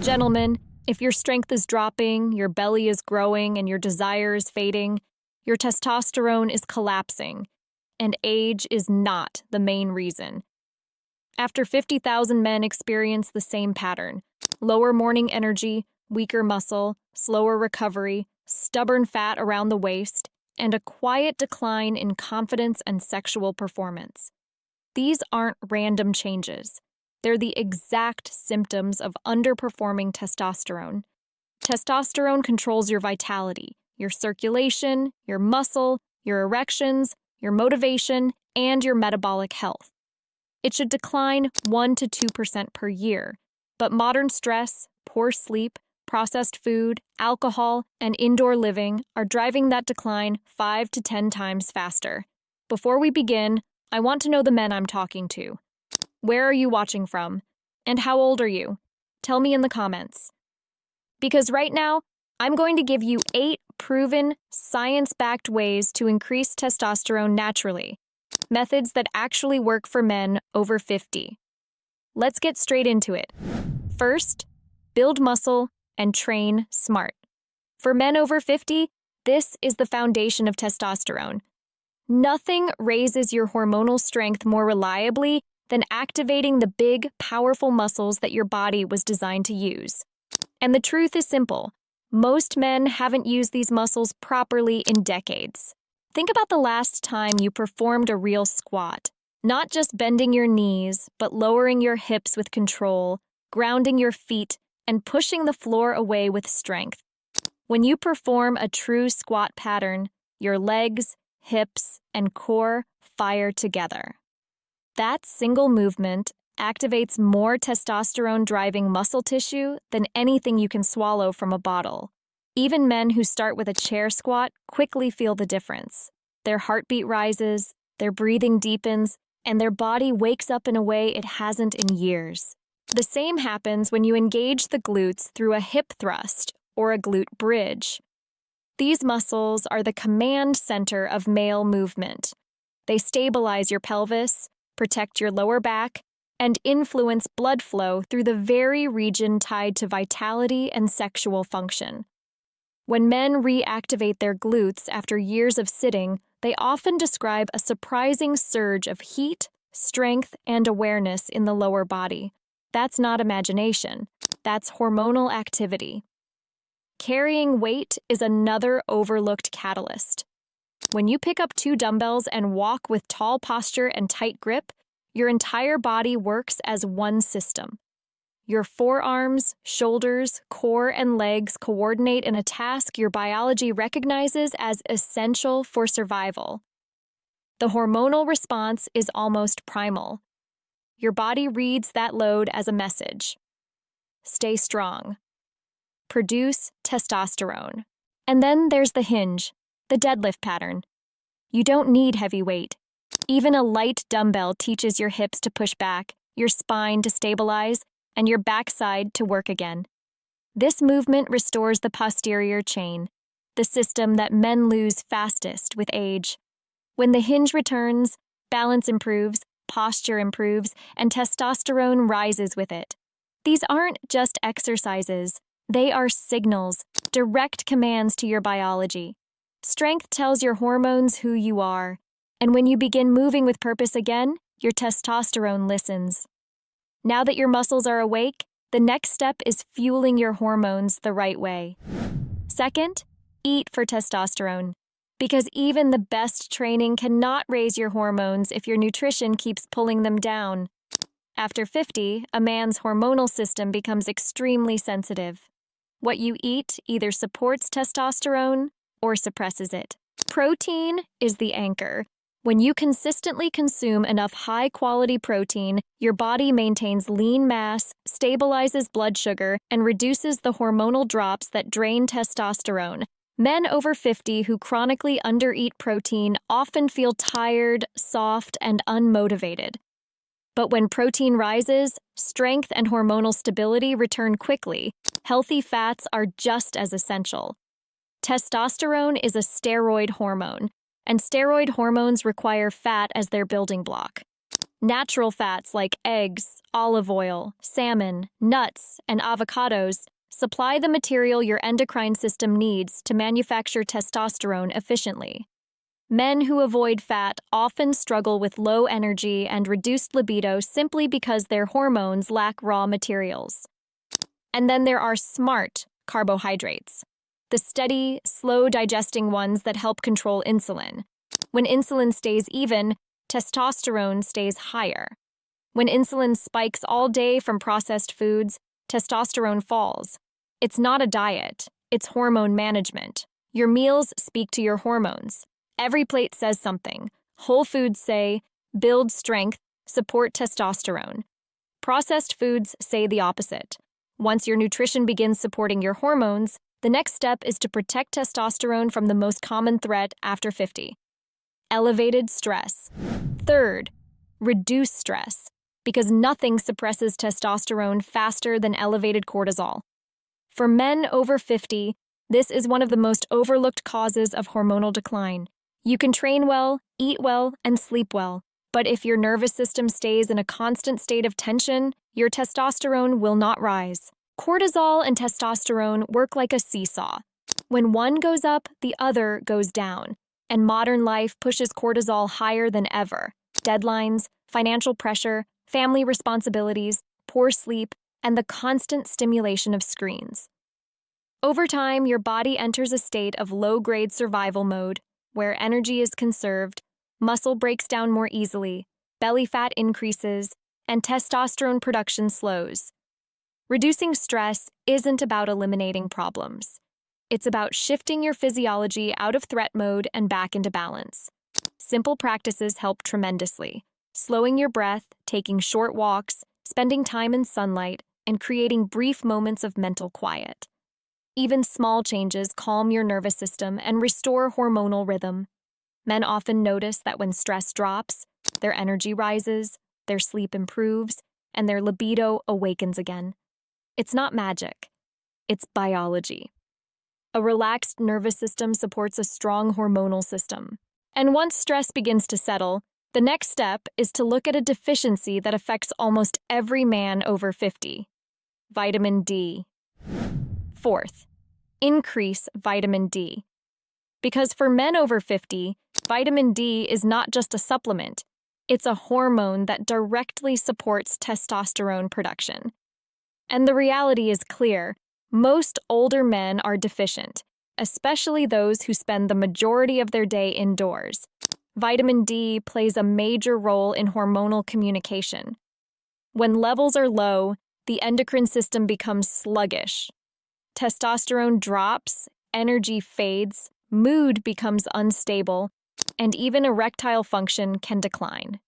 Gentlemen, if your strength is dropping, your belly is growing, and your desire is fading, your testosterone is collapsing, and age is not the main reason. After 50,000 men experience the same pattern: lower morning energy, weaker muscle, slower recovery, stubborn fat around the waist, and a quiet decline in confidence and sexual performance. These aren't random changes. They're the exact symptoms of underperforming testosterone. Testosterone controls your vitality, your circulation, your muscle, your erections, your motivation, and your metabolic health. It should decline 1 to 2% per year, but modern stress, poor sleep, processed food, alcohol, and indoor living are driving that decline 5 to 10 times faster. Before we begin, I want to know the men I'm talking to. Where are you watching from? And how old are you? Tell me in the comments. Because right now, I'm going to give you 8 proven, science-backed ways to increase testosterone naturally. Methods that actually work for men over 50. Let's get straight into it. First, build muscle and train smart. For men over 50, this is the foundation of testosterone. Nothing raises your hormonal strength more reliably than activating the big, powerful muscles that your body was designed to use. And the truth is simple: most men haven't used these muscles properly in decades. Think about the last time you performed a real squat. Not just bending your knees, but lowering your hips with control, grounding your feet, and pushing the floor away with strength. When you perform a true squat pattern, your legs, hips, and core fire together. That single movement activates more testosterone-driving muscle tissue than anything you can swallow from a bottle. Even men who start with a chair squat quickly feel the difference. Their heartbeat rises, their breathing deepens, and their body wakes up in a way it hasn't in years. The same happens when you engage the glutes through a hip thrust or a glute bridge. These muscles are the command center of male movement. They stabilize your pelvis, protect your lower back, and influence blood flow through the very region tied to vitality and sexual function. When men reactivate their glutes after years of sitting, they often describe a surprising surge of heat, strength, and awareness in the lower body. That's not imagination. That's hormonal activity. Carrying weight is another overlooked catalyst. When you pick up 2 dumbbells and walk with tall posture and tight grip, your entire body works as one system. Your forearms, shoulders, core, and legs coordinate in a task your biology recognizes as essential for survival. The hormonal response is almost primal. Your body reads that load as a message. Stay strong. Produce testosterone. And then there's the hinge, the deadlift pattern. You don't need heavy weight. Even a light dumbbell teaches your hips to push back, your spine to stabilize, and your backside to work again. This movement restores the posterior chain, the system that men lose fastest with age. When the hinge returns, balance improves, posture improves, and testosterone rises with it. These aren't just exercises. They are signals, direct commands to your biology. Strength tells your hormones who you are, and when you begin moving with purpose again, your testosterone listens. Now that your muscles are awake, the next step is fueling your hormones the right way. Second, eat for testosterone, because even the best training cannot raise your hormones if your nutrition keeps pulling them down. After 50, a man's hormonal system becomes extremely sensitive. What you eat either supports testosterone or suppresses it. Protein is the anchor. When you consistently consume enough high-quality protein, your body maintains lean mass, stabilizes blood sugar, and reduces the hormonal drops that drain testosterone. Men over 50 who chronically undereat protein often feel tired, soft, and unmotivated. But when protein rises, strength and hormonal stability return quickly. Healthy fats are just as essential. Testosterone is a steroid hormone, and steroid hormones require fat as their building block. Natural fats like eggs, olive oil, salmon, nuts, and avocados supply the material your endocrine system needs to manufacture testosterone efficiently. Men who avoid fat often struggle with low energy and reduced libido simply because their hormones lack raw materials. And then there are smart carbohydrates, the steady, slow-digesting ones that help control insulin. When insulin stays even, testosterone stays higher. When insulin spikes all day from processed foods, testosterone falls. It's not a diet, it's hormone management. Your meals speak to your hormones. Every plate says something. Whole foods say, build strength, support testosterone. Processed foods say the opposite. Once your nutrition begins supporting your hormones, the next step is to protect testosterone from the most common threat after 50. Elevated stress. Third, reduce stress, because nothing suppresses testosterone faster than elevated cortisol. For men over 50, this is one of the most overlooked causes of hormonal decline. You can train well, eat well, and sleep well, but if your nervous system stays in a constant state of tension, your testosterone will not rise. Cortisol and testosterone work like a seesaw. When one goes up, the other goes down, and modern life pushes cortisol higher than ever. Deadlines, financial pressure, family responsibilities, poor sleep, and the constant stimulation of screens. Over time, your body enters a state of low-grade survival mode, where energy is conserved, muscle breaks down more easily, belly fat increases, and testosterone production slows. Reducing stress isn't about eliminating problems. It's about shifting your physiology out of threat mode and back into balance. Simple practices help tremendously. Slowing your breath, taking short walks, spending time in sunlight, and creating brief moments of mental quiet. Even small changes calm your nervous system and restore hormonal rhythm. Men often notice that when stress drops, their energy rises, their sleep improves, and their libido awakens again. It's not magic. It's biology. A relaxed nervous system supports a strong hormonal system. And once stress begins to settle, the next step is to look at a deficiency that affects almost every man over 50. Vitamin D. Fourth, increase vitamin D. Because for men over 50, vitamin D is not just a supplement, it's a hormone that directly supports testosterone production. And the reality is clear, most older men are deficient, especially those who spend the majority of their day indoors. Vitamin D plays a major role in hormonal communication. When levels are low, the endocrine system becomes sluggish. Testosterone drops, energy fades, mood becomes unstable, and even erectile function can decline.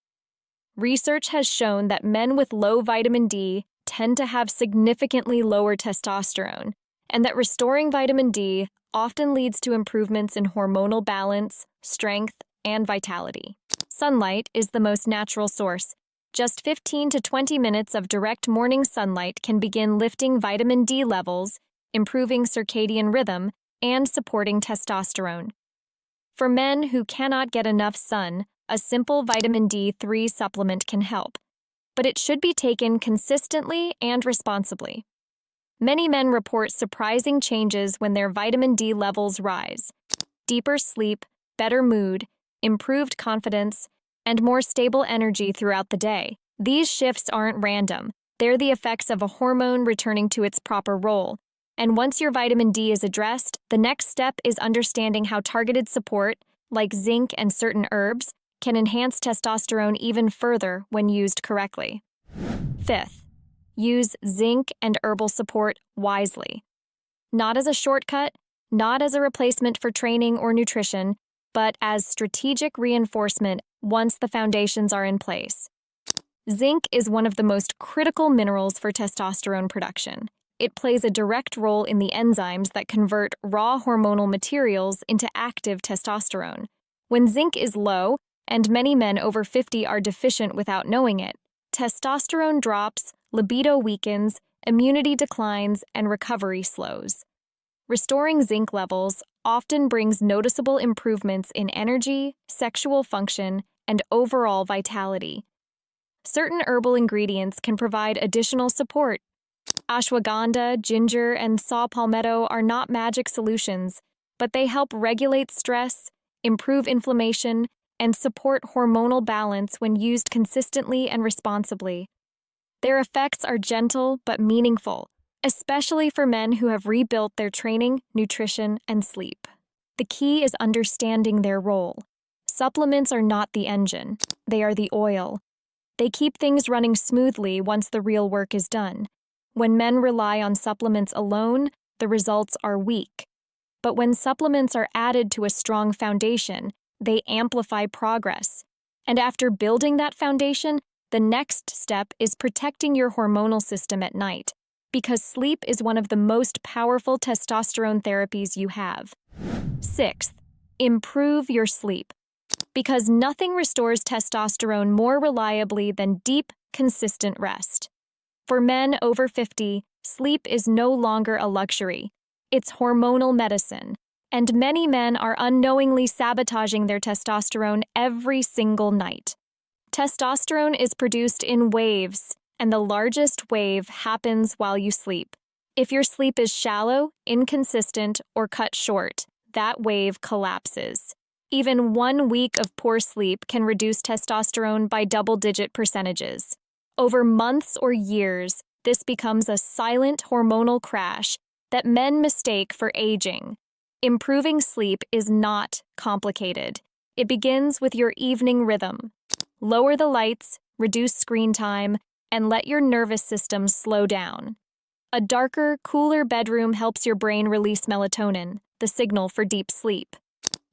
Research has shown that men with low vitamin D tend to have significantly lower testosterone, and that restoring vitamin D often leads to improvements in hormonal balance, strength, and vitality. Sunlight is the most natural source. Just 15 to 20 minutes of direct morning sunlight can begin lifting vitamin D levels, improving circadian rhythm, and supporting testosterone. For men who cannot get enough sun, a simple vitamin D3 supplement can help, but it should be taken consistently and responsibly. Many men report surprising changes when their vitamin D levels rise. Deeper sleep, better mood, improved confidence, and more stable energy throughout the day. These shifts aren't random. They're the effects of a hormone returning to its proper role. And once your vitamin D is addressed, the next step is understanding how targeted support, like zinc and certain herbs, can enhance testosterone even further when used correctly. Fifth, use zinc and herbal support wisely. Not as a shortcut, not as a replacement for training or nutrition, but as strategic reinforcement once the foundations are in place. Zinc is one of the most critical minerals for testosterone production. It plays a direct role in the enzymes that convert raw hormonal materials into active testosterone. When zinc is low, and many men over 50 are deficient without knowing it, testosterone drops, libido weakens, immunity declines, and recovery slows. Restoring zinc levels often brings noticeable improvements in energy, sexual function, and overall vitality. Certain herbal ingredients can provide additional support. Ashwagandha, ginger, and saw palmetto are not magic solutions, but they help regulate stress, improve inflammation, and support hormonal balance when used consistently and responsibly. Their effects are gentle but meaningful, especially for men who have rebuilt their training, nutrition, and sleep. The key is understanding their role. Supplements are not the engine, they are the oil. They keep things running smoothly once the real work is done. When men rely on supplements alone, the results are weak. But when supplements are added to a strong foundation, they amplify progress. And after building that foundation, the next step is protecting your hormonal system at night, because sleep is one of the most powerful testosterone therapies you have. Sixth, improve your sleep. Because nothing restores testosterone more reliably than deep, consistent rest. For men over 50, sleep is no longer a luxury. It's hormonal medicine, and many men are unknowingly sabotaging their testosterone every single night. Testosterone is produced in waves, and the largest wave happens while you sleep. If your sleep is shallow, inconsistent, or cut short, that wave collapses. Even 1 week of poor sleep can reduce testosterone by double-digit percentages. Over months or years, this becomes a silent hormonal crash that men mistake for aging. Improving sleep is not complicated. It begins with your evening rhythm. Lower the lights, reduce screen time, and let your nervous system slow down. A darker, cooler bedroom helps your brain release melatonin, the signal for deep sleep.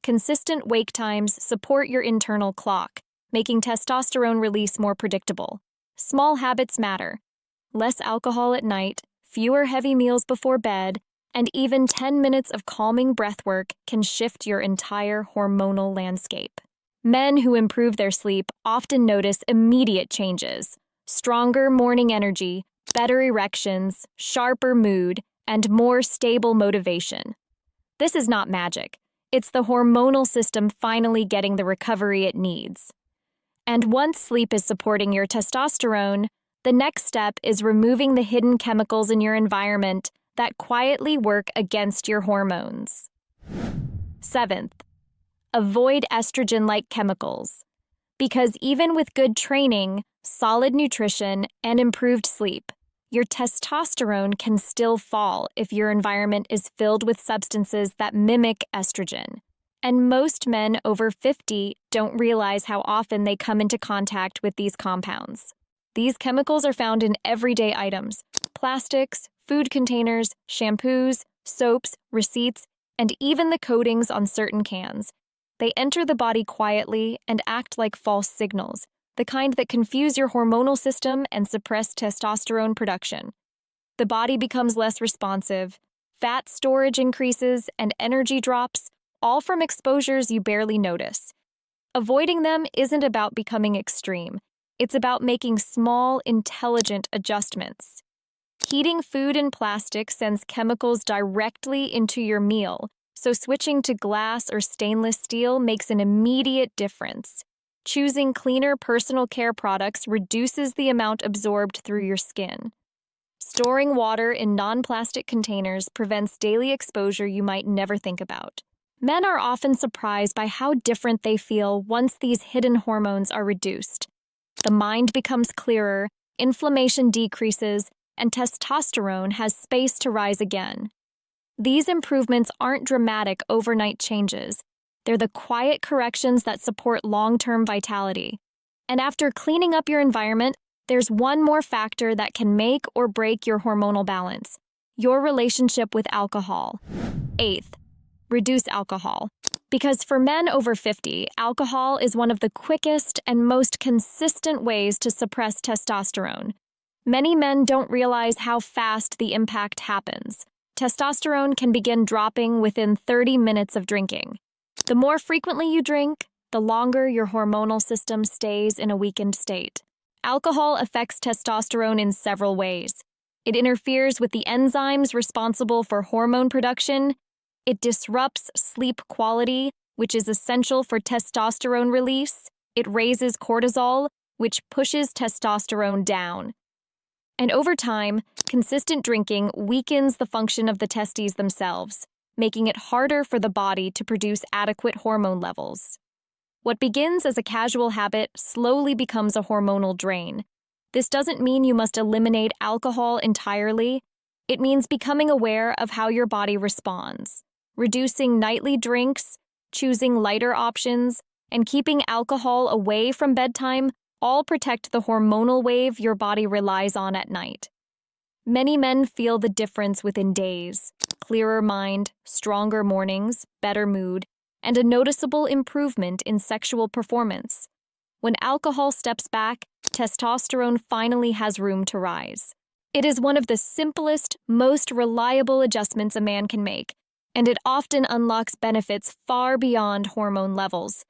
Consistent wake times support your internal clock, making testosterone release more predictable. Small habits matter. Less alcohol at night, fewer heavy meals before bed, and even 10 minutes of calming breathwork can shift your entire hormonal landscape. Men who improve their sleep often notice immediate changes: stronger morning energy, better erections, sharper mood, and more stable motivation. This is not magic. It's the hormonal system finally getting the recovery it needs. And once sleep is supporting your testosterone, the next step is removing the hidden chemicals in your environment that quietly work against your hormones. Seventh, avoid estrogen-like chemicals. Because even with good training, solid nutrition, and improved sleep, your testosterone can still fall if your environment is filled with substances that mimic estrogen. And most men over 50 don't realize how often they come into contact with these compounds. These chemicals are found in everyday items: plastics, food containers, shampoos, soaps, receipts, and even the coatings on certain cans. They enter the body quietly and act like false signals, the kind that confuse your hormonal system and suppress testosterone production. The body becomes less responsive, fat storage increases, and energy drops, all from exposures you barely notice. Avoiding them isn't about becoming extreme. It's about making small, intelligent adjustments. Heating food in plastic sends chemicals directly into your meal, so switching to glass or stainless steel makes an immediate difference. Choosing cleaner personal care products reduces the amount absorbed through your skin. Storing water in non-plastic containers prevents daily exposure you might never think about. Men are often surprised by how different they feel once these hidden hormones are reduced. The mind becomes clearer, inflammation decreases, and testosterone has space to rise again. These improvements aren't dramatic overnight changes. They're the quiet corrections that support long-term vitality. And after cleaning up your environment, there's one more factor that can make or break your hormonal balance: your relationship with alcohol. Eighth, reduce alcohol. Because for men over 50, alcohol is one of the quickest and most consistent ways to suppress testosterone. Many men don't realize how fast the impact happens. Testosterone can begin dropping within 30 minutes of drinking. The more frequently you drink, the longer your hormonal system stays in a weakened state. Alcohol affects testosterone in several ways. It interferes with the enzymes responsible for hormone production. It disrupts sleep quality, which is essential for testosterone release. It raises cortisol, which pushes testosterone down. And over time, consistent drinking weakens the function of the testes themselves, making it harder for the body to produce adequate hormone levels. What begins as a casual habit slowly becomes a hormonal drain. This doesn't mean you must eliminate alcohol entirely. It means becoming aware of how your body responds, reducing nightly drinks, choosing lighter options, and keeping alcohol away from bedtime all protect the hormonal wave your body relies on at night. Many men feel the difference within days: clearer mind, stronger mornings, better mood, and a noticeable improvement in sexual performance. When alcohol steps back, testosterone finally has room to rise. It is one of the simplest, most reliable adjustments a man can make, and it often unlocks benefits far beyond hormone levels.